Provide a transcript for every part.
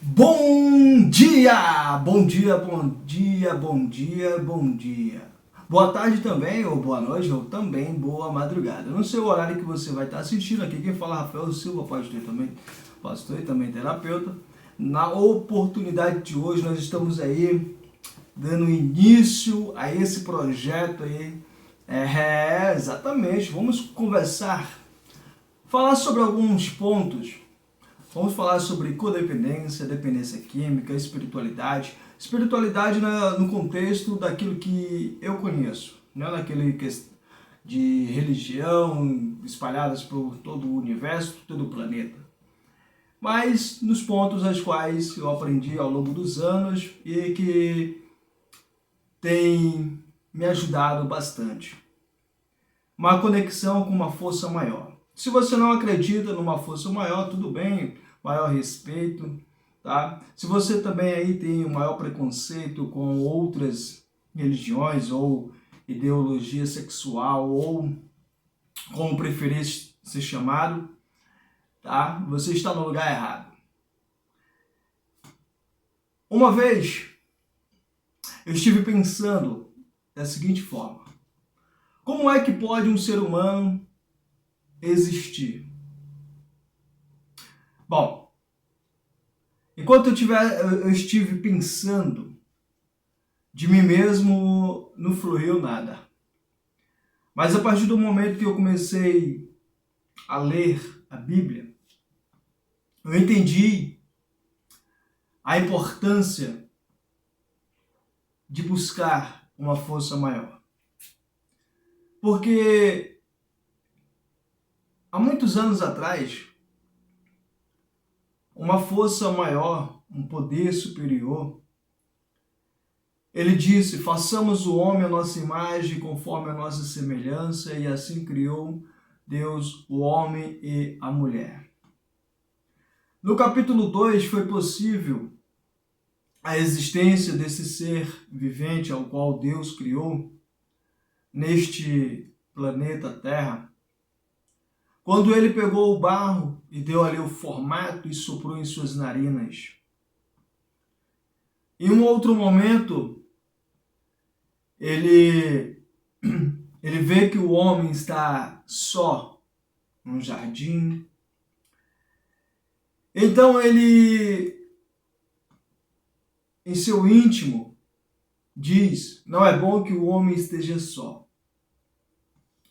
Bom dia! Bom dia, bom dia, bom dia, bom dia. Boa tarde também, ou boa noite, ou também boa madrugada. No seu horário que você vai estar assistindo aqui, quem fala é Rafael Silva, pastor e também terapeuta. Na oportunidade de hoje, nós estamos aí dando início a esse projeto aí. Exatamente, vamos conversar, falar sobre alguns pontos. Vamos falar sobre codependência, dependência química, espiritualidade. Espiritualidade no contexto daquilo que eu conheço, não naquele de religião espalhadas por todo o universo, todo o planeta. Mas nos pontos aos quais eu aprendi ao longo dos anos e que tem me ajudado bastante. Uma conexão com uma força maior. Se você não acredita numa força maior, tudo bem, maior respeito, tá? Se você também aí tem um maior preconceito com outras religiões ou ideologia sexual ou como preferir ser chamado, tá? Você está no lugar errado. Uma vez eu estive pensando da seguinte forma: como é que pode um ser humano existir? Bom, enquanto eu estive pensando, de mim mesmo não fluiu nada. Mas a partir do momento que eu comecei a ler a Bíblia, eu entendi a importância de buscar uma força maior. Porque há muitos anos atrás, uma força maior, um poder superior, ele disse: façamos o homem à nossa imagem, conforme a nossa semelhança, e assim criou Deus o homem e a mulher. No capítulo 2 foi possível a existência desse ser vivente ao qual Deus criou neste planeta Terra, quando ele pegou o barro e deu ali o formato e soprou em suas narinas. Em um outro momento, ele vê que o homem está só num jardim. Então ele, em seu íntimo, diz: não é bom que o homem esteja só.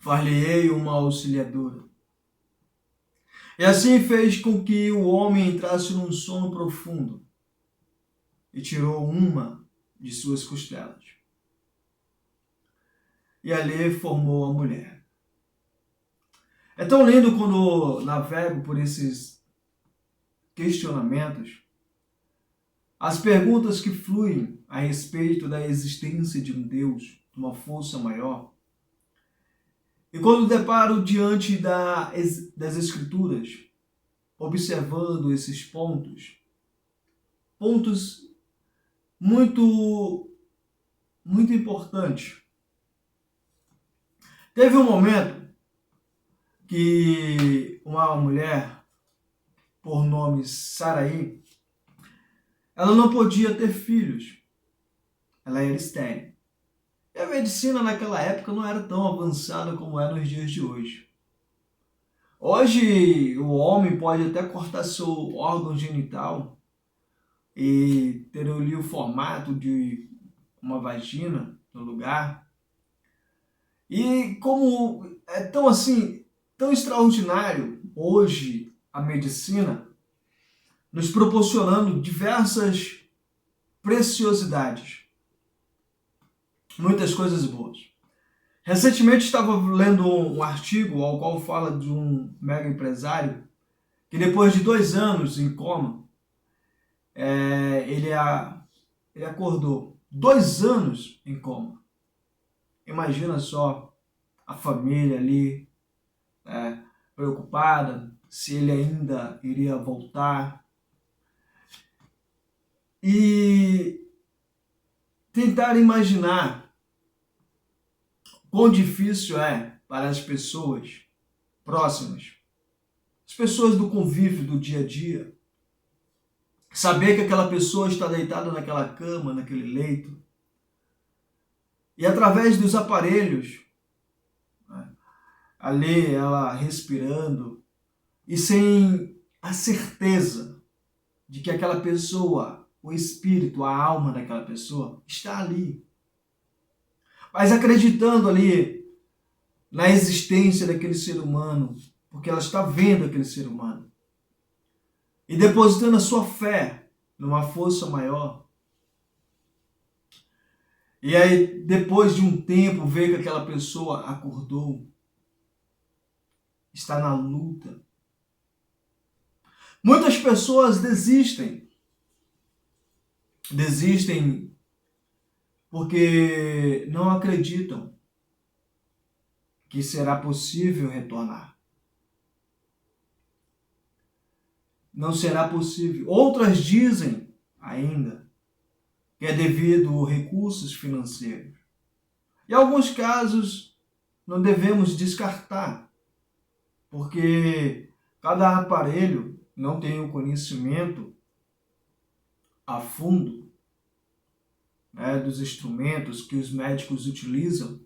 Far-lhe-ei uma auxiliadora. E assim fez com que o homem entrasse num sono profundo e tirou uma de suas costelas. E ali formou a mulher. É tão lindo quando navego por esses questionamentos, as perguntas que fluem a respeito da existência de um Deus, de uma força maior. E quando deparo diante das Escrituras, observando esses pontos muito, muito importantes. Teve um momento que uma mulher, por nome Saraí, ela não podia ter filhos. Ela era estéril. E a medicina naquela época não era tão avançada como é nos dias de hoje. Hoje o homem pode até cortar seu órgão genital e ter ali o formato de uma vagina no lugar. E como é tão extraordinário hoje a medicina, nos proporcionando diversas preciosidades, muitas coisas boas. Recentemente estava lendo um artigo ao qual fala de um mega empresário que depois de 2 anos em coma, ele acordou. 2 anos em coma. Imagina só a família ali, preocupada se ele ainda iria voltar. E tentar imaginar quão difícil é para as pessoas próximas, as pessoas do convívio do dia a dia, saber que aquela pessoa está deitada naquela cama, naquele leito, e através dos aparelhos, né, ali ela respirando, e sem a certeza de que aquela pessoa, o espírito, a alma daquela pessoa, está ali. Mas acreditando ali na existência daquele ser humano, porque ela está vendo aquele ser humano. E depositando a sua fé numa força maior. E aí, depois de um tempo, vê que aquela pessoa acordou, está na luta. Muitas pessoas desistem. Desistem porque não acreditam que será possível retornar. Não será possível. Outras dizem ainda que é devido a recursos financeiros. Em alguns casos, não devemos descartar, porque cada aparelho não tem o conhecimento a fundo, né, dos instrumentos que os médicos utilizam.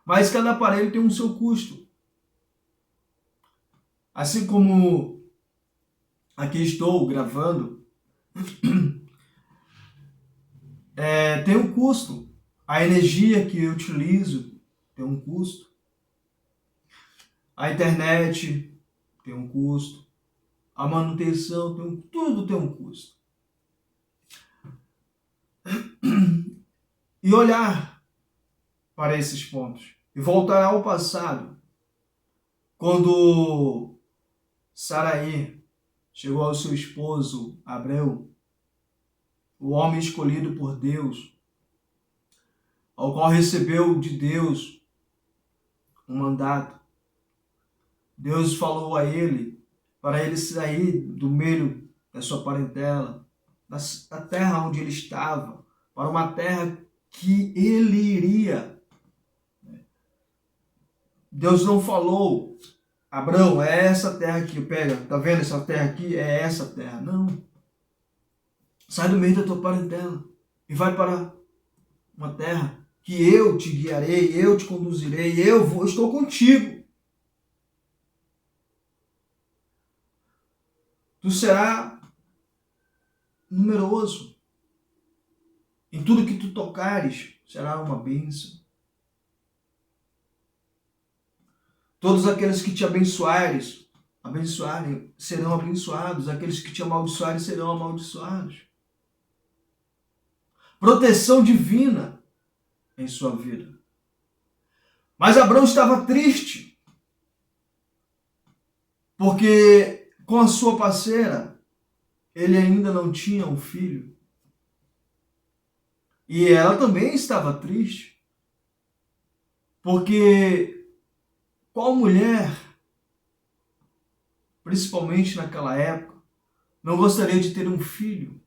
Mas cada aparelho tem um seu custo. Assim como aqui estou gravando, tem um custo. A energia que eu utilizo tem um custo. A internet tem um custo. A manutenção tudo tem um custo. E olhar para esses pontos e voltar ao passado, quando Saraí chegou ao seu esposo Abrão, o homem escolhido por Deus, ao qual recebeu de Deus um mandato. Deus falou a ele para ele sair do meio da sua parentela, da terra onde ele estava, para uma terra que ele iria. Deus não falou: Abrão, é essa terra aqui, pega, tá vendo essa terra aqui? É essa terra. Não. Sai do meio da tua parentela e vai para uma terra que eu te guiarei, eu te conduzirei, eu estou contigo. Tu serás numeroso. Em tudo que tu tocares será uma bênção. Todos aqueles que te abençoarem serão abençoados. Aqueles que te amaldiçoarem serão amaldiçoados. Proteção divina em sua vida. Mas Abrão estava triste, porque com a sua parceira ele ainda não tinha um filho. E ela também estava triste, porque qual mulher, principalmente naquela época, não gostaria de ter um filho?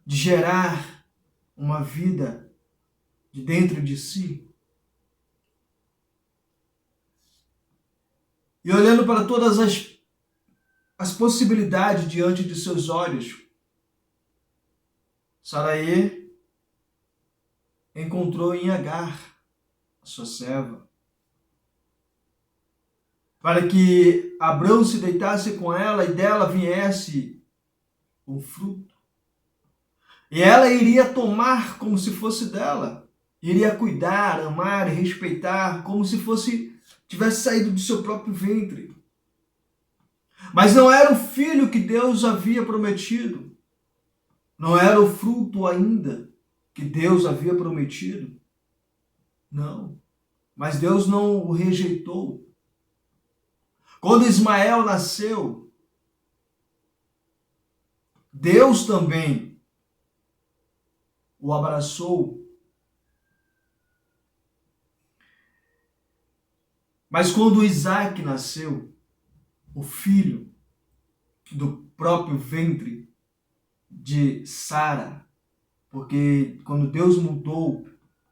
De gerar uma vida de dentro de si? E olhando para todas as possibilidades diante de seus olhos, Saraí encontrou em Agar, a sua serva, para que Abrão se deitasse com ela e dela viesse um fruto. E ela iria tomar como se fosse dela, iria cuidar, amar e respeitar como se tivesse saído do seu próprio ventre. Mas não era o filho que Deus havia prometido. Não era o fruto ainda que Deus havia prometido. Não. Mas Deus não o rejeitou. Quando Ismael nasceu, Deus também o abraçou. Mas quando Isaac nasceu, o filho do próprio ventre de Sara, porque quando Deus mudou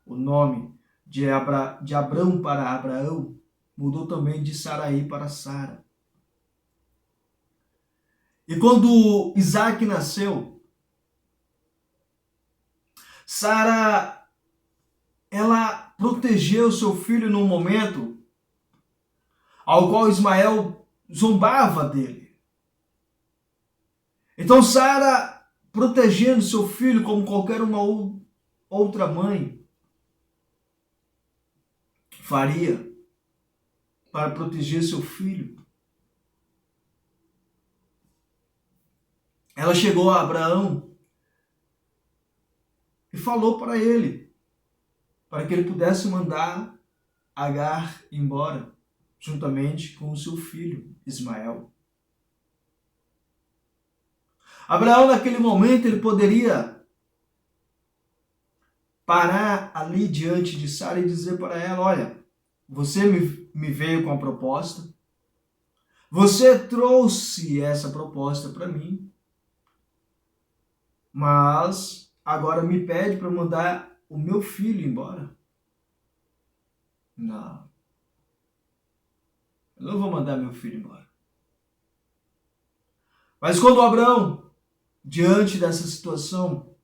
o nome de Abrão para Abraão, mudou também de Saraí para Sara. E quando Isaac nasceu, Sara, ela protegeu seu filho num momento ao qual Ismael zombava dele. Então Sara, protegendo seu filho como qualquer uma outra mãe faria para proteger seu filho, ela chegou a Abraão e falou para ele, para que ele pudesse mandar Agar embora, juntamente com o seu filho Ismael. Abraão, naquele momento, ele poderia parar ali diante de Sara e dizer para ela: olha, você me veio com a proposta, você trouxe essa proposta para mim, mas agora me pede para mandar o meu filho embora? Não, eu não vou mandar meu filho embora. Mas quando Abraão, diante dessa situação,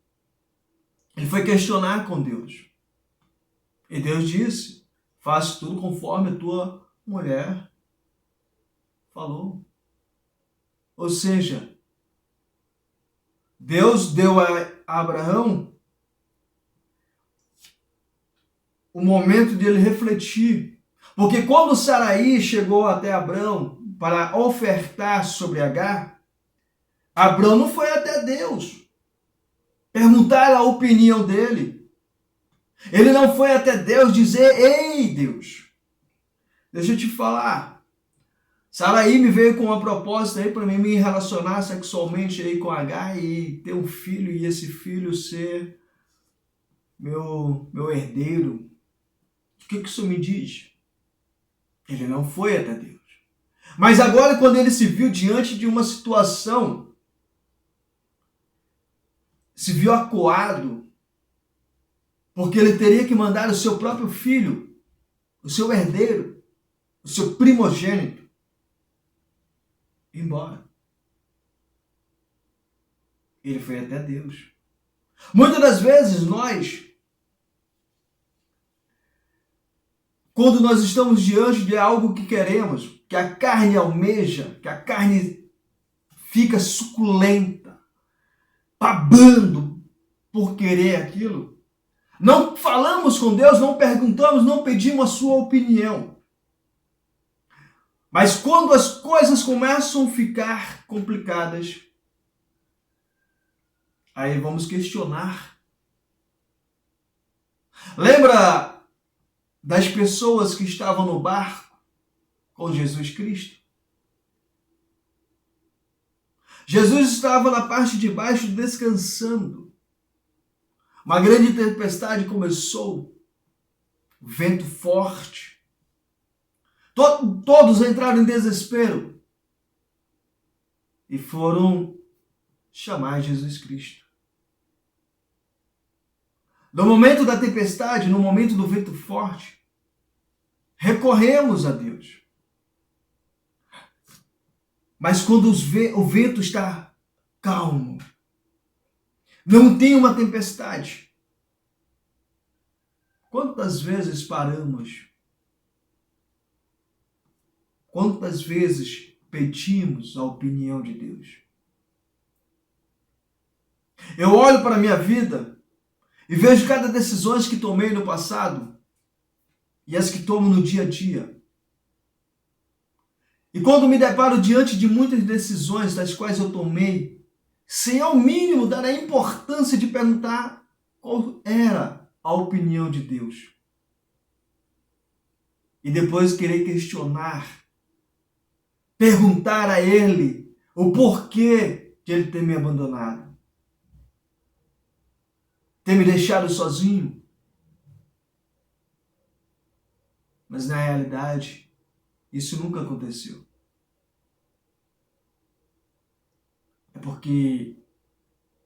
ele foi questionar com Deus. E Deus disse: faça tudo conforme a tua mulher falou. Ou seja, Deus deu a Abraão o momento de ele refletir. Porque quando Saraí chegou até Abraão para ofertar sobre Agar, Abraão não foi até Deus perguntar a opinião dele. Ele não foi até Deus dizer: ei, Deus, deixa eu te falar, Saraí me veio com uma proposta aí para mim me relacionar sexualmente aí com Agar e ter um filho, e esse filho ser meu herdeiro. O que isso me diz? Ele não foi até Deus. Mas agora, quando ele se viu diante de uma situação, se viu acuado, porque ele teria que mandar o seu próprio filho, o seu herdeiro, o seu primogênito, embora. Ele foi até Deus. Muitas das vezes nós, quando nós estamos diante de algo que queremos, que a carne almeja, que a carne fica suculenta, babando por querer aquilo, não falamos com Deus, não perguntamos, não pedimos a sua opinião. Mas quando as coisas começam a ficar complicadas, aí vamos questionar. Lembra das pessoas que estavam no barco com Jesus Cristo? Jesus estava na parte de baixo descansando. Uma grande tempestade começou, vento forte. Todos entraram em desespero e foram chamar Jesus Cristo. No momento da tempestade, no momento do vento forte, recorremos a Deus. Mas quando o vento está calmo, não tem uma tempestade, quantas vezes paramos? Quantas vezes pedimos a opinião de Deus? Eu olho para a minha vida e vejo cada decisão que tomei no passado e as que tomo no dia a dia. E quando me deparo diante de muitas decisões das quais eu tomei, sem ao mínimo dar a importância de perguntar qual era a opinião de Deus, e depois querer questionar, perguntar a Ele o porquê de Ele ter me abandonado, ter me deixado sozinho. Mas na realidade, isso nunca aconteceu. É porque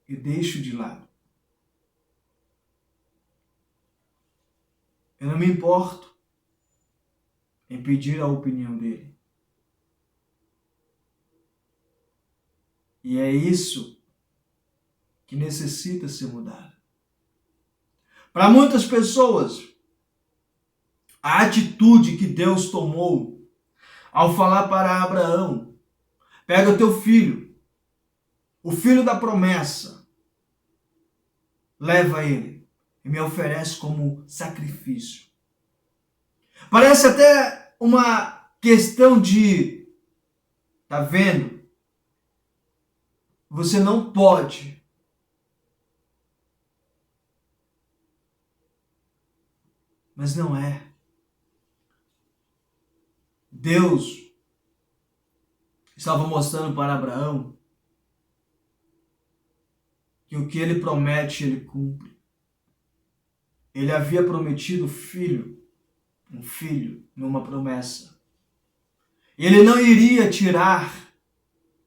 eu deixo de lado. Eu não me importo em pedir a opinião dele. E é isso que necessita ser mudado. Para muitas pessoas, a atitude que Deus tomou ao falar para Abraão: pega o teu filho, o filho da promessa, leva ele e me oferece como sacrifício. Parece até uma questão de, tá vendo? Você não pode. Mas não é. Deus estava mostrando para Abraão que o que ele promete, ele cumpre. Ele havia prometido um filho, numa promessa. Ele não iria tirar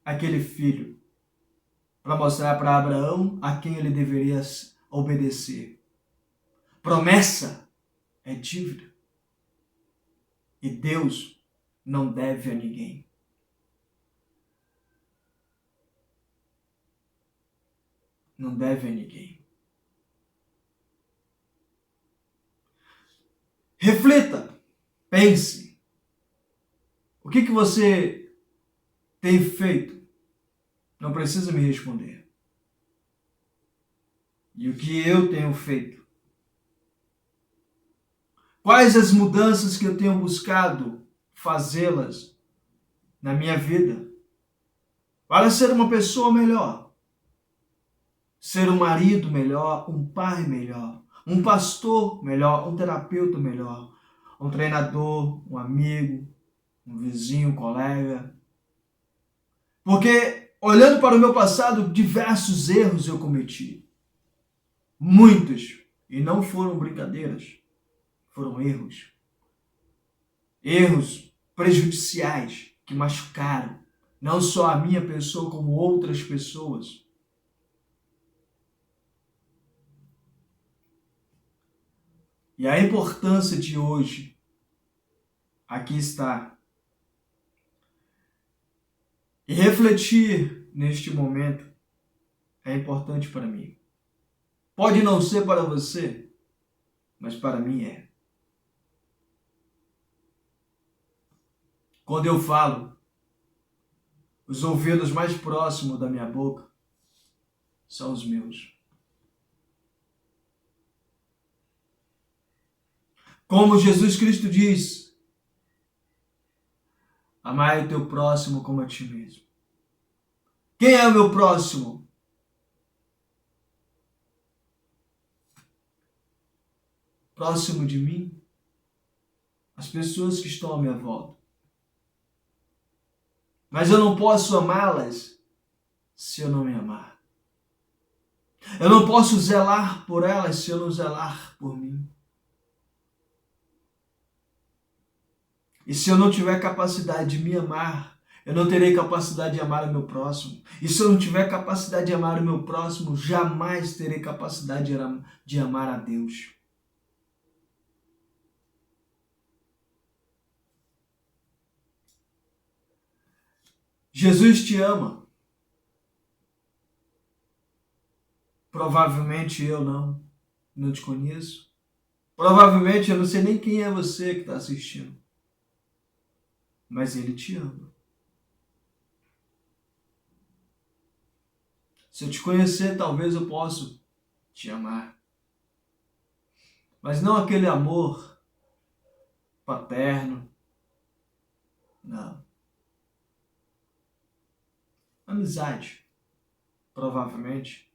aquele filho para mostrar para Abraão a quem ele deveria obedecer. Promessa é dívida. E Deus não deve a ninguém. Não deve a ninguém. Reflita, pense. O que você tem feito? Não precisa me responder. E o que eu tenho feito? Quais as mudanças que eu tenho buscado fazê-las na minha vida para ser uma pessoa melhor? Ser um marido melhor, um pai melhor, um pastor melhor, um terapeuta melhor, um treinador, um amigo, um vizinho, um colega. Porque, olhando para o meu passado, diversos erros eu cometi. Muitos. E não foram brincadeiras. Foram erros. Erros prejudiciais que machucaram não só a minha pessoa, como outras pessoas. E a importância de hoje, aqui está. E refletir neste momento é importante para mim. Pode não ser para você, mas para mim é. Quando eu falo, os ouvidos mais próximos da minha boca são os meus. Como Jesus Cristo diz, amai o teu próximo como a ti mesmo. Quem é o meu próximo? Próximo de mim? As pessoas que estão à minha volta. Mas eu não posso amá-las se eu não me amar. Eu não posso zelar por elas se eu não zelar por mim. E se eu não tiver capacidade de me amar, eu não terei capacidade de amar o meu próximo. E se eu não tiver capacidade de amar o meu próximo, jamais terei capacidade de amar a Deus. Jesus te ama. Provavelmente eu não te conheço. Provavelmente eu não sei nem quem é você que está assistindo. Mas Ele te ama. Se eu te conhecer, talvez eu possa te amar. Mas não aquele amor paterno. Não. Amizade. Provavelmente.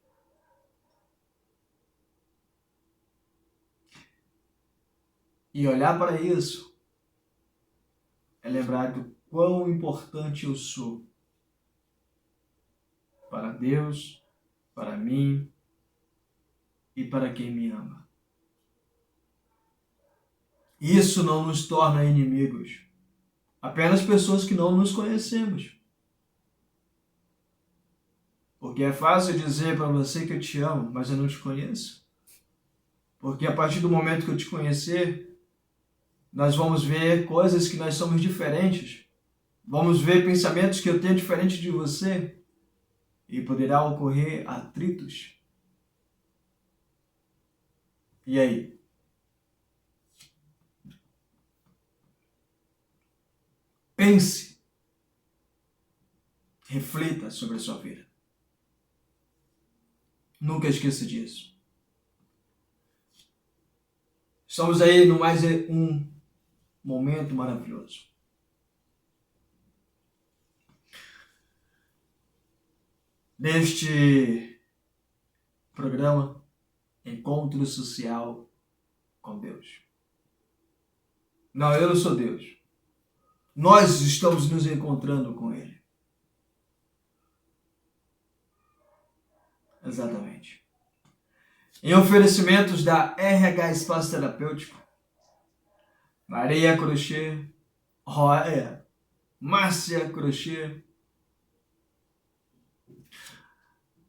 E olhar para isso é lembrar do quão importante eu sou para Deus, para mim e para quem me ama. Isso não nos torna inimigos, apenas pessoas que não nos conhecemos. Porque é fácil dizer para você que eu te amo, mas eu não te conheço. Porque a partir do momento que eu te conhecer, nós vamos ver coisas que nós somos diferentes. Vamos ver pensamentos que eu tenho diferente de você. e poderá ocorrer atritos. E aí? Pense, reflita sobre a sua vida. Nunca esqueça disso. Estamos aí no mais um momento maravilhoso. Neste programa, Encontro Social com Deus. Não, eu não sou Deus. Nós estamos nos encontrando com Ele. Exatamente. Em oferecimentos da RH Espaço Terapêutico, Maria Crochê, Márcia Crochê,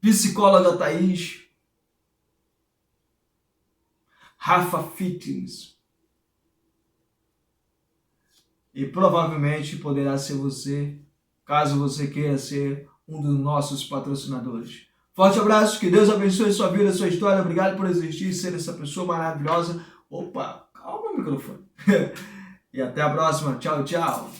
psicóloga Thaís, Rafa Fitness. E provavelmente poderá ser você, caso você queira ser um dos nossos patrocinadores. Forte abraço, que Deus abençoe sua vida, sua história. Obrigado por existir e ser essa pessoa maravilhosa. Opa, calma o microfone. E até a próxima. Tchau, tchau.